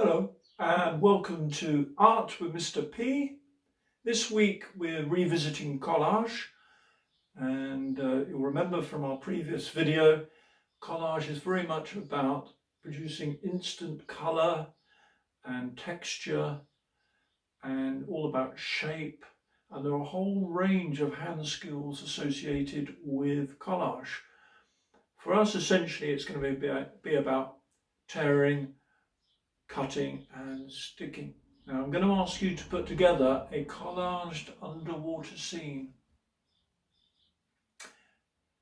Hello and welcome to Art with Mr. P. This week we're revisiting collage, and you'll remember from our previous video, collage is very much about producing instant colour and texture and all about shape, and there are a whole range of hand skills associated with collage. For us, essentially, it's going to be about tearing, cutting and sticking. Now I'm going to ask you to put together a collaged underwater scene.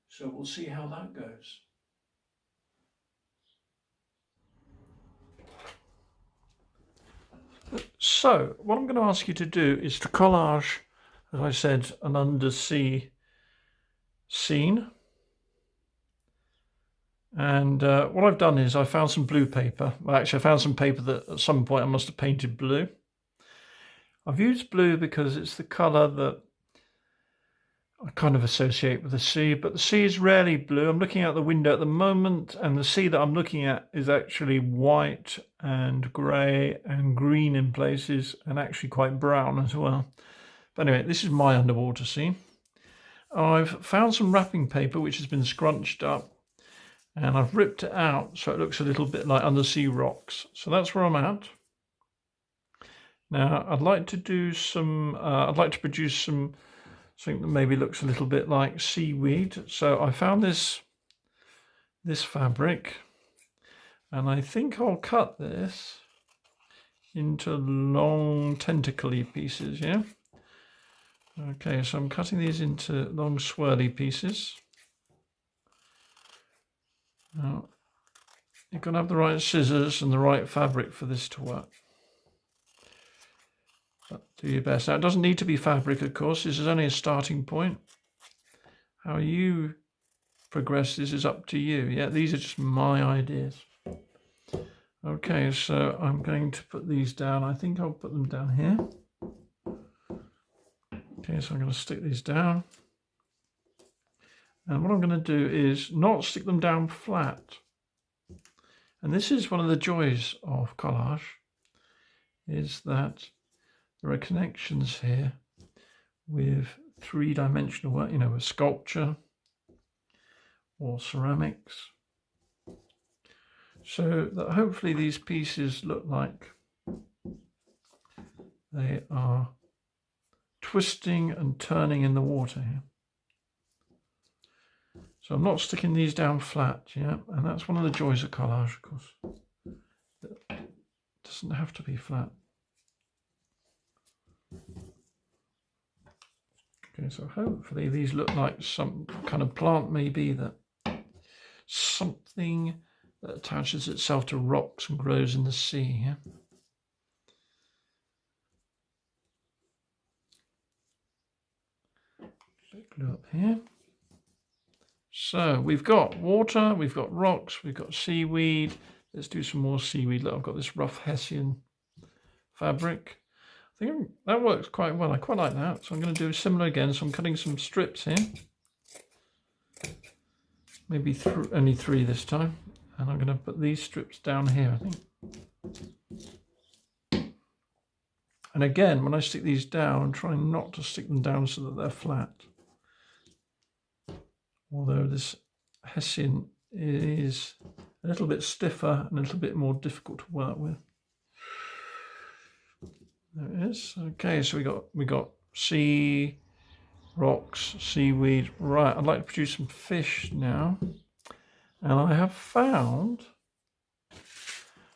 So we'll see how that goes. So what I'm going to ask you to do is to collage, as I said, an undersea scene. And what I've done is I found some blue paper. Well, actually, I found some paper that at some point I must have painted blue. I've used blue because it's the colour that I kind of associate with the sea, but the sea is rarely blue. I'm looking out the window at the moment, and the sea that I'm looking at is actually white and grey and green in places, and actually quite brown as well. But anyway, this is my underwater scene. I've found some wrapping paper which has been scrunched up, and I've ripped it out so it looks a little bit like undersea rocks. So that's where I'm at. Now I'd like to do some, I'd like to produce something that maybe looks a little bit like seaweed. So I found this fabric, and I think I'll cut this into long tentacly pieces, yeah? Okay, so I'm cutting these into long swirly pieces. Now, you've got to have the right scissors and the right fabric for this to work. But do your best. Now, it doesn't need to be fabric, of course. This is only a starting point. How you progress this is up to you. Yeah, these are just my ideas. Okay, so I'm going to put these down. I think I'll put them down here. Okay, so I'm going to stick these down. And what I'm going to do is not stick them down flat. And this is one of the joys of collage, is that there are connections here with three-dimensional work, you know, with sculpture or ceramics. So that hopefully these pieces look like they are twisting and turning in the water here. So I'm not sticking these down flat, yeah, and that's one of the joys of collage, of course. It doesn't have to be flat. Okay, so hopefully these look like some kind of plant, maybe that something that attaches itself to rocks and grows in the sea, yeah. Bit glue up here. So we've got water, we've got rocks, we've got seaweed. Let's do some more seaweed. Look, I've got this rough Hessian fabric. I think that works quite well. I quite like that. So I'm going to do similar again. So I'm cutting some strips here. Maybe only 3 this time. And I'm going to put these strips down here, I think. And again, when I stick these down, I'm trying not to stick them down so that they're flat. Although this Hessian is a little bit stiffer and a little bit more difficult to work with. There it is. Okay, so we got sea, rocks, seaweed. Right, I'd like to produce some fish now. And I have found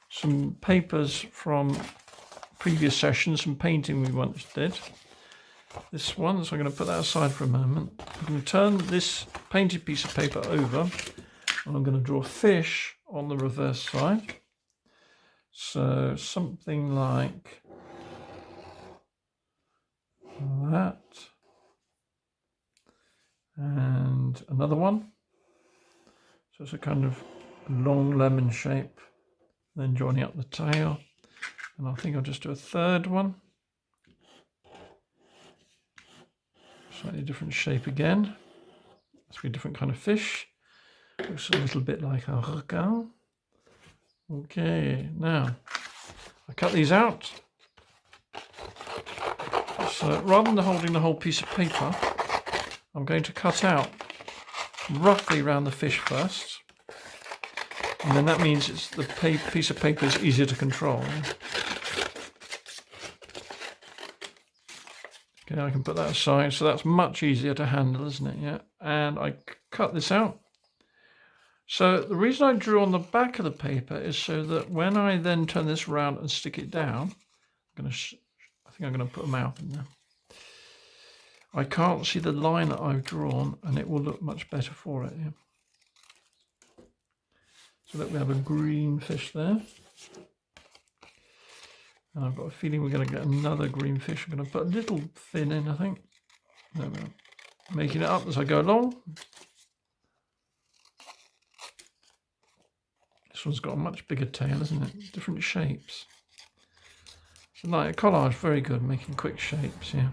some papers from previous sessions, some painting we once did. This one, so I'm going to put that aside for a moment. I'm going to turn this painted piece of paper over, and I'm going to draw fish on the reverse side. So something like that. And another one. So it's a kind of long lemon shape, then joining up the tail. And I think I'll just do a third one. Slightly different shape again. Must be a different kind of fish. Looks a little bit like a requin. Okay, now I cut these out. So rather than holding the whole piece of paper, I'm going to cut out roughly around the fish first. And then that means it's the piece of paper is easier to control. Okay, I can put that aside, so that's much easier to handle, isn't it? Yeah, and I cut this out. So the reason I drew on the back of the paper is so that when I then turn this around and stick it down, I think I'm going to put a mouth in there. I can't see the line that I've drawn, and it will look much better for it. Yeah. So that we have a green fish there. And I've got a feeling we're going to get another green fish. I'm going to put a little fin in, I think. There we are. Making it up as I go along. This one's got a much bigger tail, isn't it? Different shapes. So like a collage, very good, making quick shapes, yeah.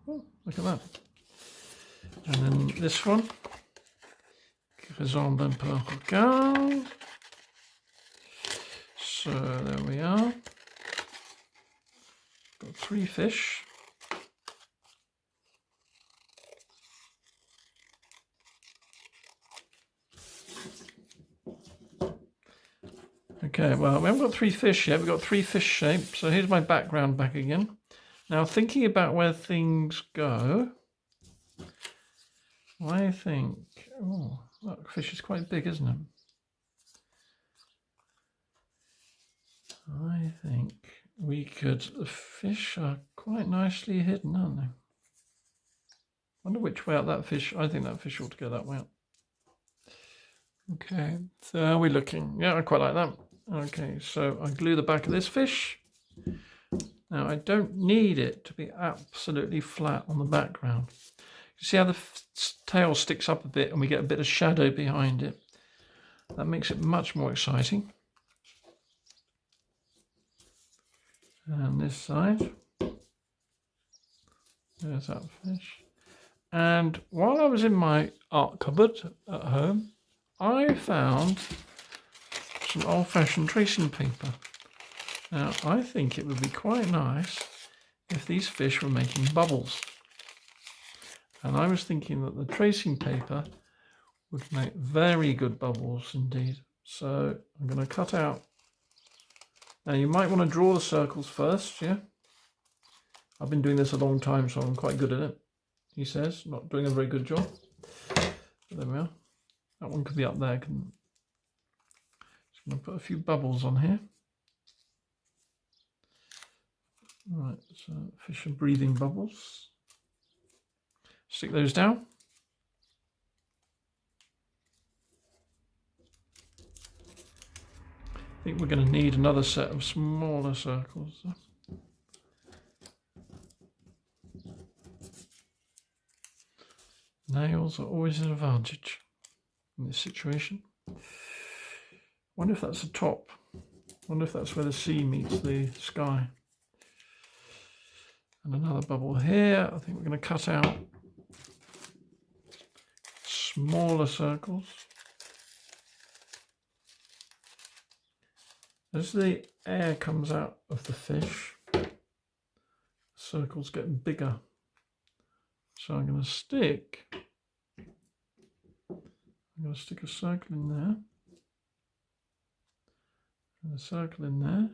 Oh, look at that. And then this one. Faisons d'un peu regarde. So there we are. Got 3 fish. Okay, well, we haven't got 3 fish yet. We've got 3 fish shapes. So here's my background back again. Now, thinking about where things go, I think, oh, that fish is quite big, isn't it? I think we could, the fish are quite nicely hidden, aren't they? Wonder which way out that fish, I think that fish ought to go that way out. Okay, so how are we looking? Yeah, I quite like that. Okay, so I glue the back of this fish. Now I don't need it to be absolutely flat on the background. You see how the tail sticks up a bit and we get a bit of shadow behind it. That makes it much more exciting. And this side. There's that fish. And while I was in my art cupboard at home, I found some old-fashioned tracing paper. Now, I think it would be quite nice if these fish were making bubbles. And I was thinking that the tracing paper would make very good bubbles indeed. So I'm going to cut out. Now, you might want to draw the circles first, yeah? I've been doing this a long time, so I'm quite good at it, he says. Not doing a very good job. But there we are. That one could be up there. Just going to put a few bubbles on here. Right, so fish are breathing bubbles. Stick those down. I think we're going to need another set of smaller circles. Nails are always an advantage in this situation. Wonder if that's the top. Wonder if that's where the sea meets the sky. And another bubble here. I think we're going to cut out smaller circles. As the air comes out of the fish, the circles get bigger. So I'm going to stick a circle in there, and a circle in there,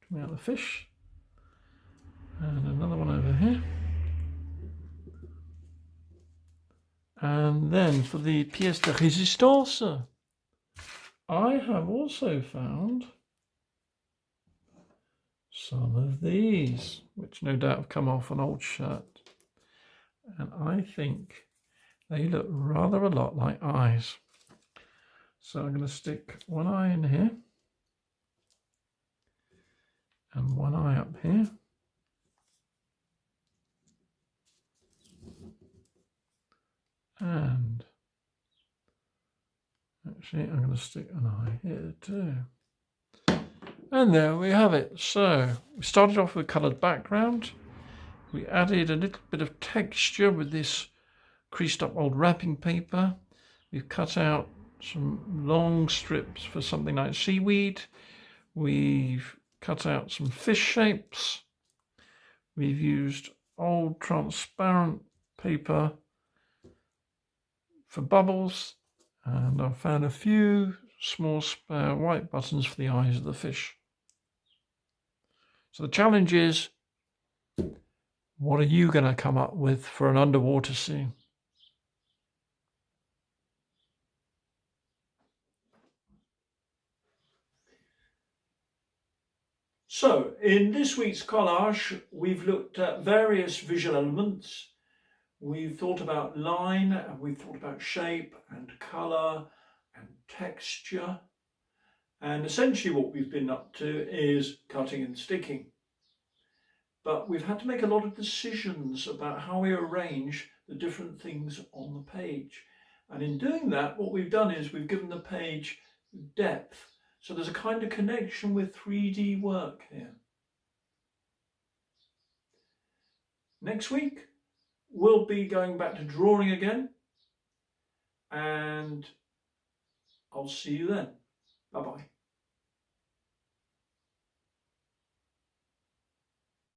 coming out of the fish, and another one over here. And then for the pièce de résistance, I have also found some of these, which no doubt have come off an old shirt. And I think they look rather a lot like eyes. So I'm going to stick one eye in here and one eye up here. And actually I'm going to stick an eye here too. And there we have it. So we started off with a coloured background. We added a little bit of texture with this creased up old wrapping paper. We've cut out some long strips for something like seaweed. We've cut out some fish shapes. We've used old transparent paper for bubbles, and I've found a few small spare white buttons for the eyes of the fish. So the challenge is, what are you going to come up with for an underwater scene? So in this week's collage, we've looked at various visual elements. We've thought about line, and we've thought about shape and colour and texture. And essentially what we've been up to is cutting and sticking. But we've had to make a lot of decisions about how we arrange the different things on the page. And in doing that, what we've done is we've given the page depth. So there's a kind of connection with 3D work here. Next week, we'll be going back to drawing again. And I'll see you then. Bye-bye.